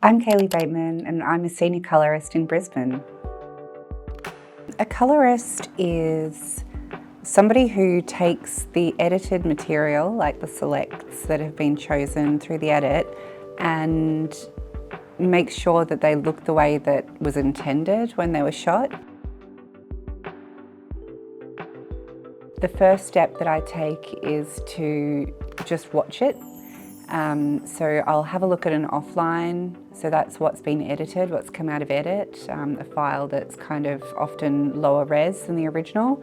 I'm Kaylee Bateman and I'm a senior colourist in Brisbane. A colourist is somebody who takes the edited material, like the selects that have been chosen through the edit, and makes sure that they look the way that was intended when they were shot. The first step that I take is to just watch it. So I'll have a look at an offline, so that's what's been edited, what's come out of edit, a file that's kind of often lower res than the original.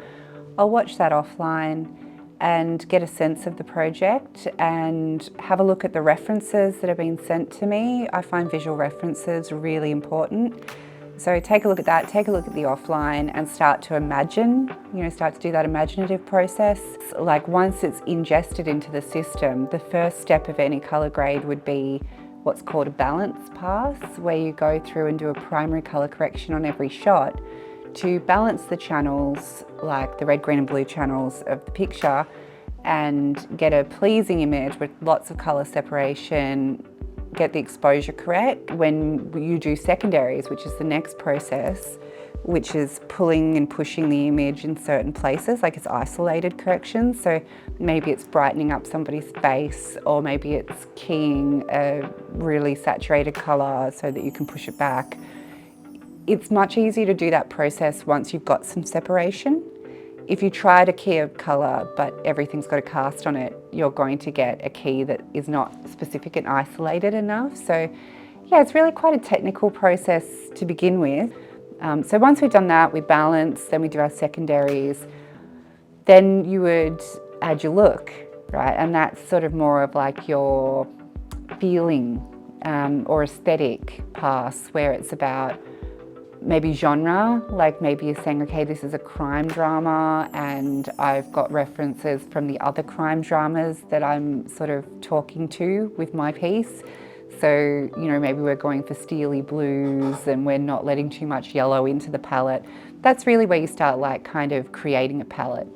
I'll watch that offline and get a sense of the project and have a look at the references that have been sent to me. I find visual references really important. So take a look at that, take a look at the offline and start to imagine, start to do that imaginative process. Like once it's ingested into the system, the first step of any colour grade would be what's called a balance pass, where you go through and do a primary colour correction on every shot to balance the channels, like the red, green and blue channels of the picture, and get a pleasing image with lots of colour separation, get the exposure correct. When you do secondaries, which is the next process, which is pulling and pushing the image in certain places, like it's isolated corrections. So maybe it's brightening up somebody's face, or maybe it's keying a really saturated colour so that you can push it back. It's much easier to do that process once you've got some separation. If you try to key a colour but everything's got a cast on it, you're going to get a key that is not specific and isolated enough. So yeah, it's really quite a technical process to begin with. So once we've done that, we balance, then we do our secondaries. Then you would add your look, right? And that's sort of more of like your feeling or aesthetic pass, where it's about maybe genre, like maybe you're saying, okay, this is a crime drama and I've got references from the other crime dramas that I'm sort of talking to with my piece. So, maybe we're going for steely blues and we're not letting too much yellow into the palette. That's really where you start like kind of creating a palette.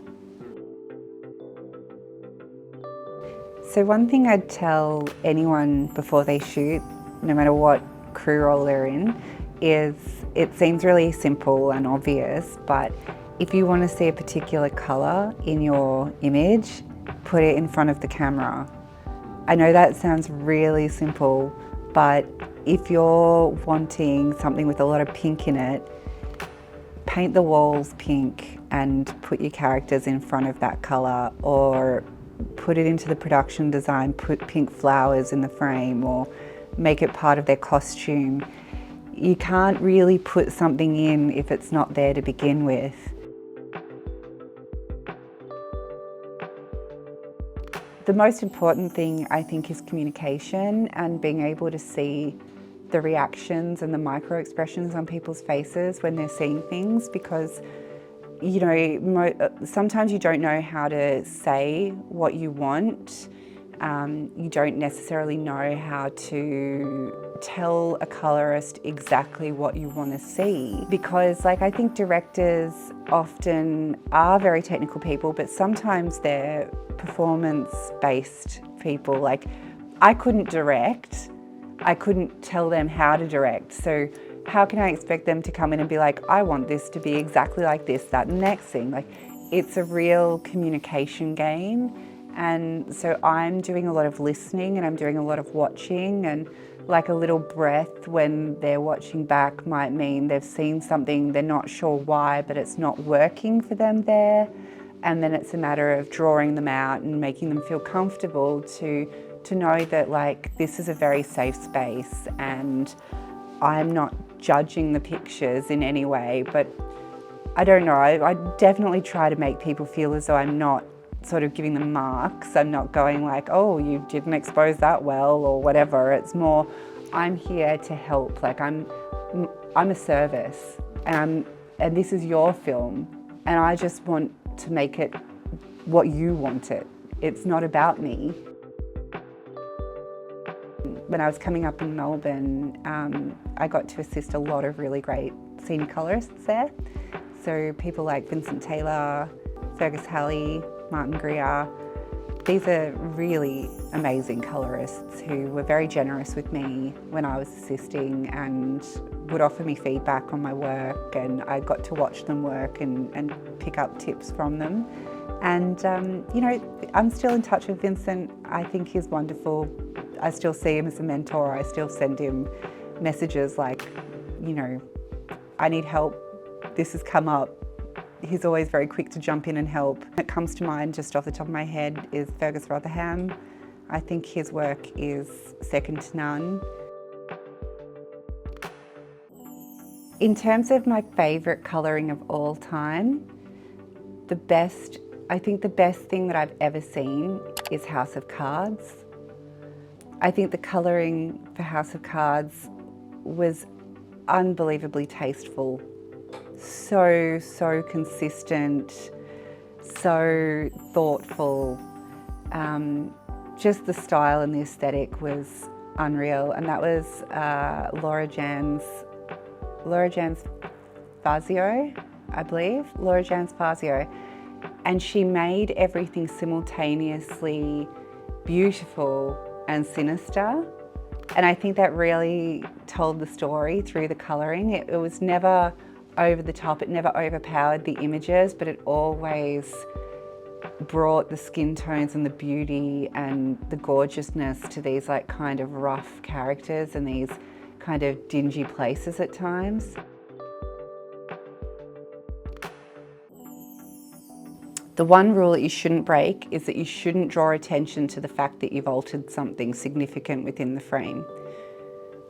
So one thing I'd tell anyone before they shoot, no matter what crew role they're in, is it seems really simple and obvious, but if you want to see a particular colour in your image, put it in front of the camera. I know that sounds really simple, but if you're wanting something with a lot of pink in it, paint the walls pink and put your characters in front of that colour, or put it into the production design, put pink flowers in the frame, or make it part of their costume. You can't really put something in if it's not there to begin with. The most important thing, I think, is communication and being able to see the reactions and the micro expressions on people's faces when they're seeing things, because sometimes you don't know how to say what you want. You don't necessarily know how to tell a colorist exactly what you want to see, because I think directors often are very technical people, but sometimes they're performance-based people. Like, I couldn't direct, I couldn't tell them how to direct, so how can I expect them to come in and be like, I want this to be exactly like this, that, and the next thing? Like, it's a real communication game. And so I'm doing a lot of listening and I'm doing a lot of watching, and like a little breath when they're watching back might mean they've seen something, they're not sure why, but it's not working for them there. And then it's a matter of drawing them out and making them feel comfortable to know that like this is a very safe space and I'm not judging the pictures in any way. But I don't know, I definitely try to make people feel as though I'm not sort of giving them marks. I'm not going like, oh, you didn't expose that well or whatever. It's more, I'm here to help. Like I'm a service and this is your film and I just want to make it what you want it. It's not about me. When I was coming up in Melbourne, I got to assist a lot of really great senior colorists there. So people like Vincent Taylor, Fergus Halley, Martin Greer, These are really amazing colourists who were very generous with me when I was assisting and would offer me feedback on my work, and I got to watch them work and pick up tips from them. And you know, I'm still in touch with Vincent. I think he's wonderful. I still see him as a mentor. I still send him messages like, you know, I need help, this has come up. He's always very quick to jump in and help. What comes to mind just off the top of my head is Fergus Rotherham. I think his work is second to none. In terms of my favourite colouring of all time, I think the best thing that I've ever seen is House of Cards. I think the colouring for House of Cards was unbelievably tasteful. So consistent, so thoughtful. Just the style and the aesthetic was unreal, and that was Laura Jan's FRAZIER, I believe, Laura Jan's FRAZIER. And she made everything simultaneously beautiful and sinister. And I think that really told the story through the colouring. It was never over the top, it never overpowered the images, but it always brought the skin tones and the beauty and the gorgeousness to these like kind of rough characters and these kind of dingy places at times. The one rule that you shouldn't break is that you shouldn't draw attention to the fact that you've altered something significant within the frame.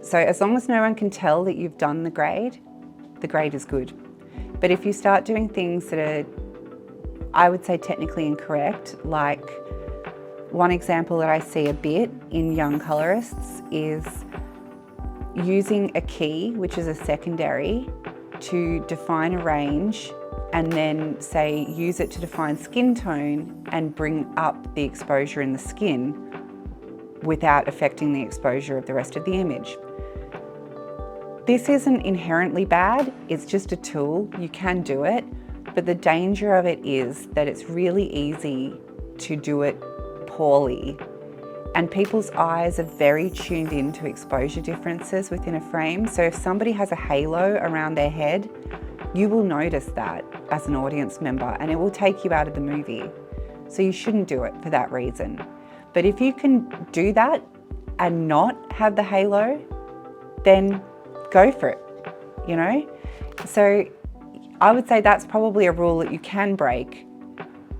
So as long as no one can tell that you've done the grade is good. But if you start doing things that are, I would say, technically incorrect, like one example that I see a bit in young colourists is using a key, which is a secondary, to define a range and then say use it to define skin tone and bring up the exposure in the skin without affecting the exposure of the rest of the image. This isn't inherently bad, it's just a tool, you can do it, but the danger of it is that it's really easy to do it poorly. And people's eyes are very tuned into exposure differences within a frame. So if somebody has a halo around their head, you will notice that as an audience member and it will take you out of the movie. So you shouldn't do it for that reason. But if you can do that and not have the halo, then go for it, you know? So I would say that's probably a rule that you can break,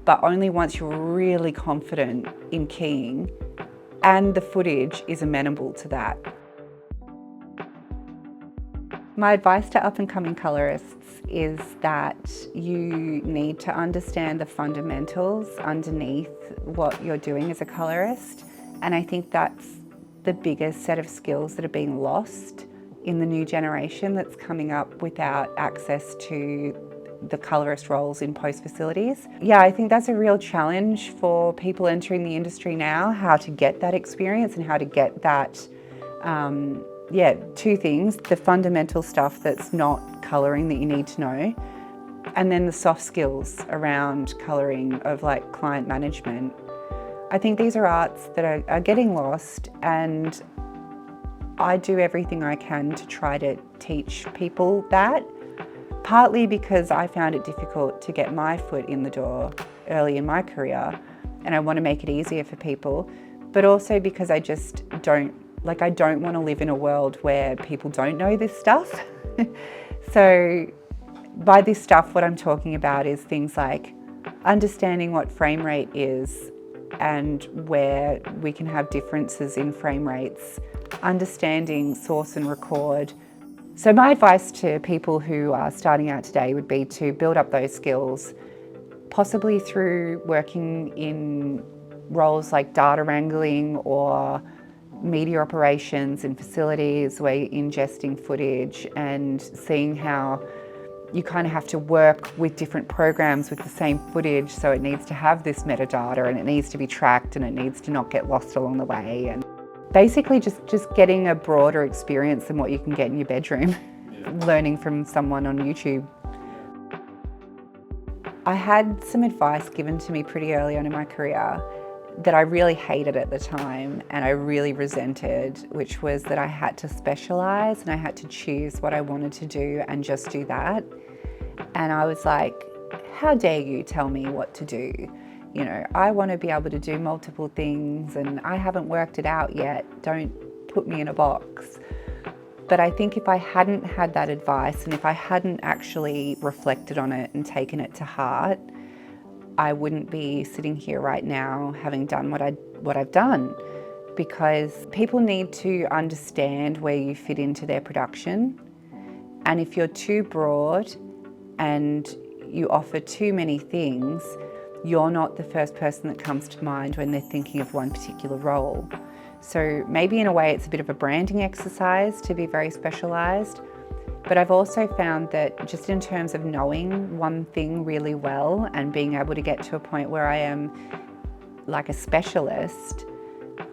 but only once you're really confident in keying and the footage is amenable to that. My advice to up-and-coming colourists is that you need to understand the fundamentals underneath what you're doing as a colourist, and I think that's the biggest set of skills that are being lost in the new generation that's coming up without access to the colourist roles in post facilities. Yeah, I think that's a real challenge for people entering the industry now, how to get that experience and how to get that, two things, the fundamental stuff that's not colouring that you need to know, and then the soft skills around colouring of like client management. I think these are arts that are getting lost, and I do everything I can to try to teach people that, partly because I found it difficult to get my foot in the door early in my career and I want to make it easier for people, but also because I just don't want to live in a world where people don't know this stuff. So by this stuff, what I'm talking about is things like understanding what frame rate is and where we can have differences in frame rates, understanding source and record. So my advice to people who are starting out today would be to build up those skills, possibly through working in roles like data wrangling or media operations in facilities where you're ingesting footage and seeing how you kind of have to work with different programs with the same footage, so it needs to have this metadata and it needs to be tracked and it needs to not get lost along the way. And basically just getting a broader experience than what you can get in your bedroom, learning from someone on YouTube. I had some advice given to me pretty early on in my career that I really hated at the time and I really resented, which was that I had to specialize and I had to choose what I wanted to do and just do that. And I was like, how dare you tell me what to do? You know, I want to be able to do multiple things and I haven't worked it out yet. Don't put me in a box. But I think if I hadn't had that advice and if I hadn't actually reflected on it and taken it to heart, I wouldn't be sitting here right now having done what I've done, because people need to understand where you fit into their production. And if you're too broad and you offer too many things, you're not the first person that comes to mind when they're thinking of one particular role. So maybe in a way it's a bit of a branding exercise to be very specialised. But I've also found that just in terms of knowing one thing really well and being able to get to a point where I am like a specialist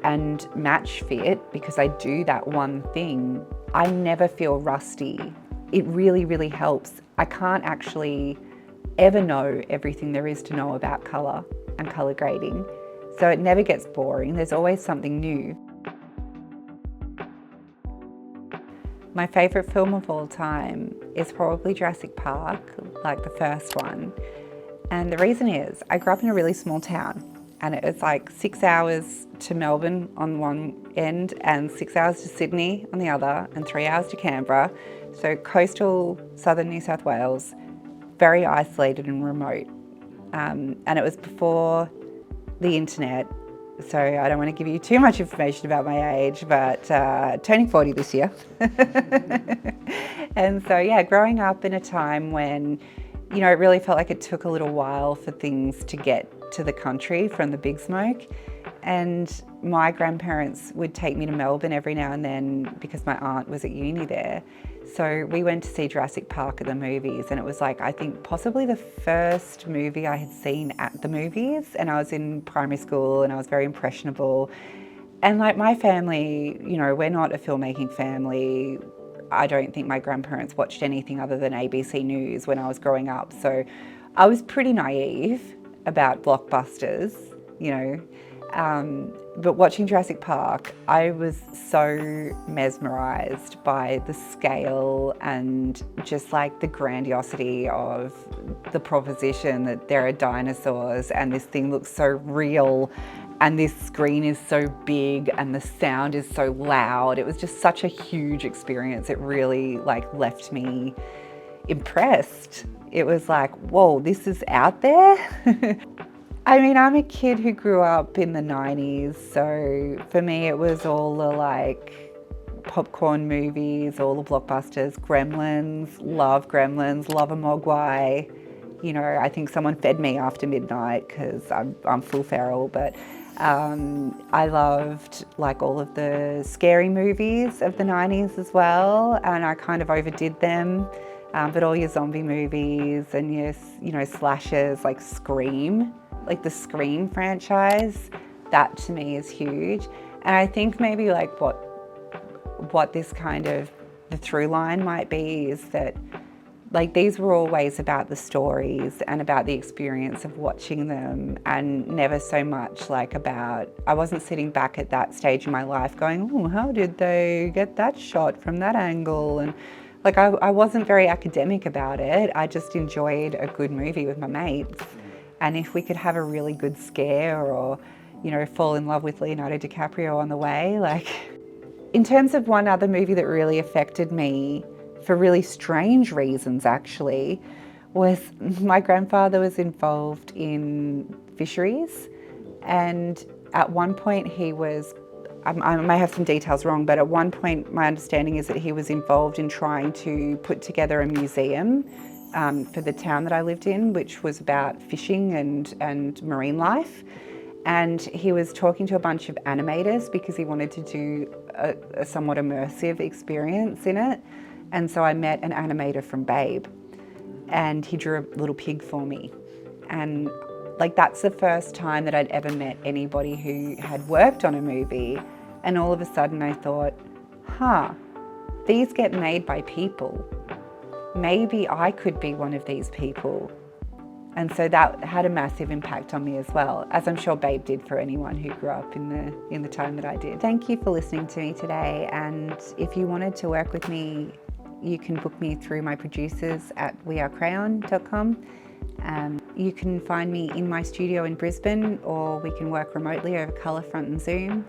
and match fit because I do that one thing, I never feel rusty. It really, really helps. I can't actually ever know everything there is to know about colour and colour grading. So it never gets boring. There's always something new. My favourite film of all time is probably Jurassic Park, like the first one. And the reason is, I grew up in a really small town and it was like 6 hours to Melbourne on one end and 6 hours to Sydney on the other and 3 hours to Canberra. So coastal southern New South Wales, very isolated and remote. And it was before the internet. So I don't want to give you too much information about my age, but turning 40 this year. And so yeah, growing up in a time when, you know, it really felt like it took a little while for things to get to the country from the big smoke. And my grandparents would take me to Melbourne every now and then because my aunt was at uni there. So we went to see Jurassic Park at the movies, and it was like, I think possibly the first movie I had seen at the movies, and I was in primary school and I was very impressionable. And like my family, you know, we're not a filmmaking family. I don't think my grandparents watched anything other than ABC News when I was growing up. So I was pretty naive about blockbusters, you know. But watching Jurassic Park, I was so mesmerised by the scale and just like the grandiosity of the proposition that there are dinosaurs and this thing looks so real and this screen is so big and the sound is so loud. It was just such a huge experience. It really like left me impressed. It was like, whoa, this is out there. I mean, I'm a kid who grew up in the 90s, so for me it was all the like popcorn movies, all the blockbusters, Gremlins, love a Mogwai. You know, I think someone fed me after midnight because I'm full feral, but I loved like all of the scary movies of the 90s as well, and I kind of overdid them. But all your zombie movies and your, you know, slashers like Scream. Like the Scream franchise, that to me is huge. And I think maybe like what this kind of, the through line might be is that like these were always about the stories and about the experience of watching them, and never so much like about, I wasn't sitting back at that stage in my life going, oh, how did they get that shot from that angle? And like I wasn't very academic about it. I just enjoyed a good movie with my mates. And if we could have a really good scare or, you know, fall in love with Leonardo DiCaprio on the way, like. In terms of one other movie that really affected me for really strange reasons actually, was my grandfather was involved in fisheries, and at one point he was, I may have some details wrong, but at one point my understanding is that he was involved in trying to put together a museum for the town that I lived in, which was about fishing and marine life. And he was talking to a bunch of animators because he wanted to do a somewhat immersive experience in it. And so I met an animator from Babe, and he drew a little pig for me. And like that's the first time that I'd ever met anybody who had worked on a movie. And all of a sudden I thought, these get made by people. Maybe I could be one of these people. And so that had a massive impact on me as well, as I'm sure Babe did for anyone who grew up in the time that I did. Thank you for listening to me today, and if you wanted to work with me, you can book me through my producers at wearecrayon.com. You can find me in my studio in Brisbane, or we can work remotely over Colourfront and Zoom.